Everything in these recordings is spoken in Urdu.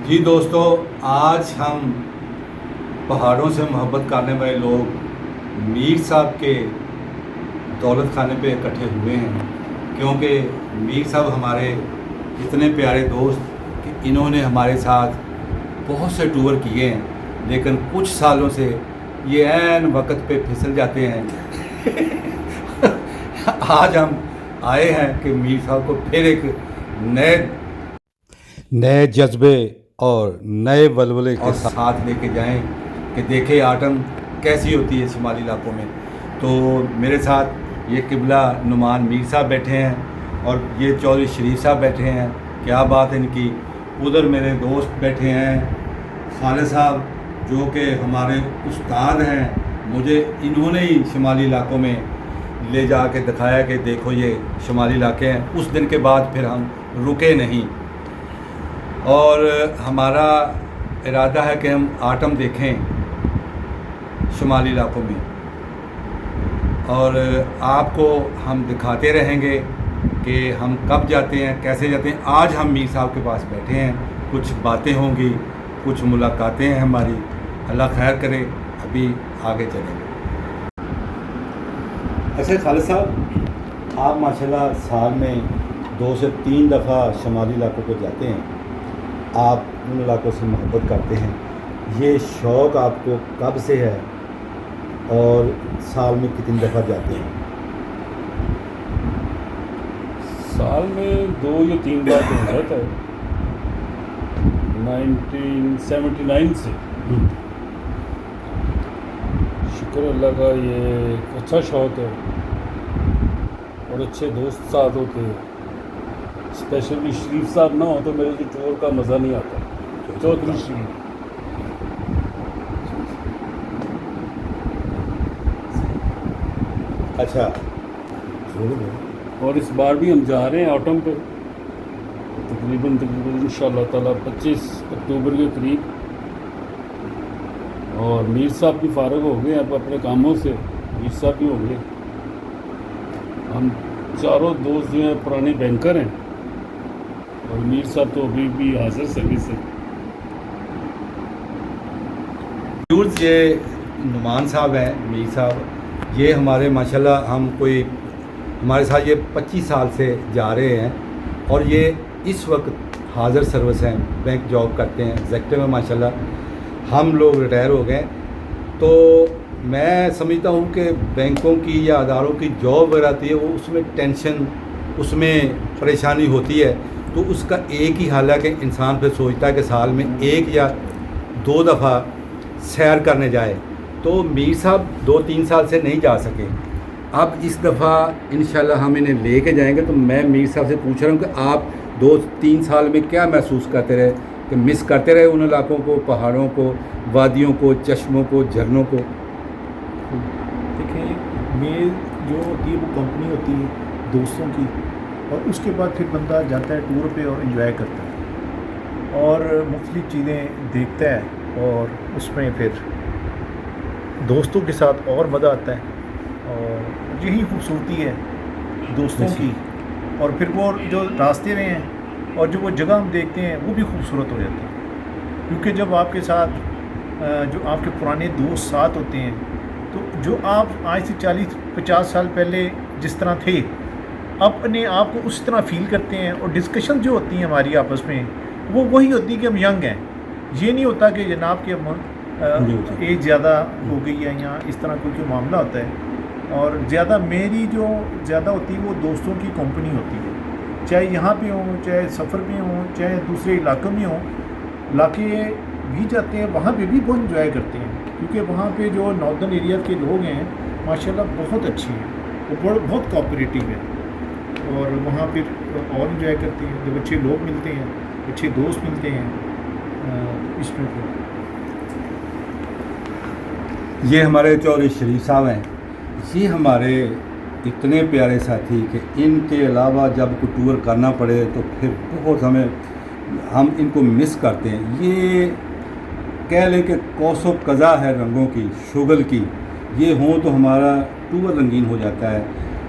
جی دوستو، آج ہم پہاڑوں سے محبت کرنے والے لوگ میر صاحب کے دولت خانے پہ اکٹھے ہوئے ہیں، کیونکہ میر صاحب ہمارے اتنے پیارے دوست کہ انہوں نے ہمارے ساتھ بہت سے ٹور کیے ہیں، لیکن کچھ سالوں سے یہ عین وقت پہ پھسل جاتے ہیں۔ آج ہم آئے ہیں کہ میر صاحب کو پھر ایک نئے جذبے اور نئے ولولے کے ساتھ لے کے جائیں کہ دیکھیں آٹم کیسی ہوتی ہے شمالی علاقوں میں۔ تو میرے ساتھ یہ قبلہ نعمان میر صاحب بیٹھے ہیں اور یہ چودھری شریف صاحب بیٹھے ہیں، کیا بات ہے ان کی۔ ادھر میرے دوست بیٹھے ہیں خالد صاحب، جو کہ ہمارے استاد ہیں، مجھے انہوں نے ہی شمالی علاقوں میں لے جا کے دکھایا کہ دیکھو یہ شمالی علاقے ہیں۔ اس دن کے بعد پھر ہم رکے نہیں اور ہمارا ارادہ ہے کہ ہم آٹم دیکھیں شمالی علاقوں میں، اور آپ کو ہم دکھاتے رہیں گے کہ ہم کب جاتے ہیں، کیسے جاتے ہیں۔ آج ہم میر صاحب کے پاس بیٹھے ہیں، کچھ باتیں ہوں گی، کچھ ملاقاتیں ہیں ہماری، اللہ خیر کرے۔ ابھی آگے چلیں گے۔ اچھا خالد صاحب، آپ ماشاءاللہ سال میں 2 سے 3 دفعہ شمالی علاقوں کو جاتے ہیں، آپ ان علاقوں سے محبت کرتے ہیں، یہ شوق آپ کو کب سے ہے اور سال میں کتنی دفعہ جاتے ہیں؟ سال میں 2 یا 3 بار تو ہو جاتا ہے۔ 1979 سے شکر اللہ کا یہ ایک اچھا شوق ہے اور اچھے دوست ساتھ ہوتے ہیں۔ اسپیشلی شریف صاحب نہ ہو تو میرے جو ٹور کا مزہ نہیں آتا۔ چودھری شریف اچھا، اور اس بار بھی ہم جا رہے ہیں آٹم پہ، تقریباً ان شاء اللہ تعالیٰ 25 اکتوبر کے قریب۔ اور میر صاحب بھی فارغ ہو گئے اب اپنے کاموں سے، میر صاحب بھی ہو گئے۔ ہم چاروں دوست جو ہیں پرانے بینکر ہیں، اور میر صاحب تو ابھی بھی حاضر سروس ہے۔ یہ نعمان صاحب ہیں، میر صاحب، یہ ہمارے ماشاءاللہ ہمارے ساتھ یہ 25 سال سے جا رہے ہیں، اور یہ اس وقت حاضر سروس ہیں، بینک جاب کرتے ہیں، ایگزیکٹو میں ماشاءاللہ۔ ہم لوگ ریٹائر ہو گئے، تو میں سمجھتا ہوں کہ بینکوں کی یا اداروں کی جاب وغیرہ آتی ہے، وہ اس میں ٹینشن، اس میں پریشانی ہوتی ہے، تو اس کا ایک ہی حل ہے کہ انسان پھر سوچتا ہے کہ سال میں 1 یا 2 دفعہ سیر کرنے جائے۔ تو میر صاحب 2-3 سال سے نہیں جا سکے، اب اس دفعہ انشاءاللہ ہم انہیں لے کے جائیں گے۔ تو میں میر صاحب سے پوچھ رہا ہوں کہ آپ 2-3 سال میں کیا محسوس کرتے رہے، کہ مس کرتے رہے ان علاقوں کو، پہاڑوں کو، وادیوں کو، چشموں کو، جھرنوں کو؟ دیکھیں، میز جو ہوتی ہے وہ کمپنی ہوتی ہے دوستوں کی، اور اس کے بعد پھر بندہ جاتا ہے ٹور پہ اور انجوائے کرتا ہے اور مختلف چیزیں دیکھتا ہے، اور اس میں پھر دوستوں کے ساتھ اور مزہ آتا ہے، اور یہی خوبصورتی ہے دوستوں کی۔ اور پھر وہ جو راستے میں ہیں اور جو وہ جگہ ہم دیکھتے ہیں وہ بھی خوبصورت ہو جاتی ہے، کیونکہ جب آپ کے ساتھ جو آپ کے پرانے دوست ساتھ ہوتے ہیں، تو جو آپ آج سے 40-50 سال پہلے جس طرح تھے، اپنے آپ کو اس طرح فیل کرتے ہیں، اور ڈسکشن جو ہوتی ہیں ہماری آپس میں وہ وہی ہوتی ہے کہ ہم ینگ ہیں۔ یہ نہیں ہوتا کہ جناب کہ ایج زیادہ ہو گئی ہے یا اس طرح کوئی معاملہ ہوتا ہے۔ اور میری جو زیادہ ہوتی ہے وہ دوستوں کی کمپنی ہوتی ہے، چاہے یہاں پہ ہوں، چاہے سفر پہ ہوں، چاہے دوسرے علاقوں میں ہوں۔ علاقے بھی جاتے ہیں، وہاں پہ بھی بہت انجوائے کرتے ہیں، کیونکہ وہاں پہ جو ناردرن ایریا کے لوگ ہیں ماشاءاللہ بہت اچھے ہیں، وہ بہت کوآپریٹیو ہیں، اور وہاں پھر اور انجوائے کرتے ہیں جب اچھے لوگ ملتے ہیں، اچھے دوست ملتے ہیں۔ اس میں پھر یہ ہمارے چودھری شریف صاحب ہیں، یہ ہمارے اتنے پیارے ساتھی کہ ان کے علاوہ جب کوئی ٹور کرنا پڑے تو پھر بہت ہم ان کو مس کرتے ہیں۔ یہ کہہ لیں کہ کوس و قزا ہے رنگوں کی، شغل کی، یہ ہوں تو ہمارا ٹور رنگین ہو جاتا ہے۔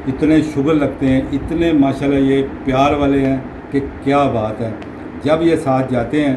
اتنے شغل لگتے ہیں، اتنے ماشاءاللہ یہ پیار والے ہیں کہ کیا بات ہے۔ جب یہ ساتھ جاتے ہیں